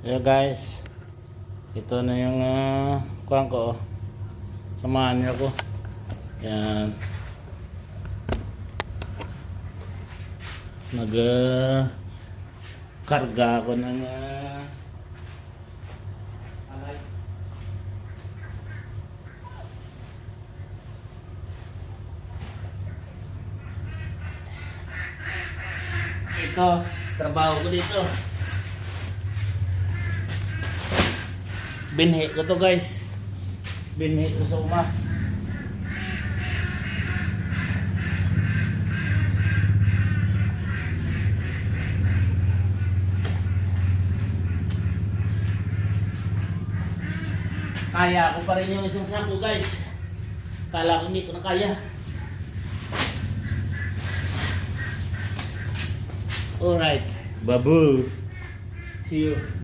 Ayan guys, ito na yung kuhaan ko. Samahan niyo ako. Yan. Karga ako ng alay. Ito, trabaho ko dito. Binhi ko to guys. Binhi ko sa uma. Kaya ko pa rin yung isang sako guys. Kala ko hindi ko na kaya. Alright. Babu. See you.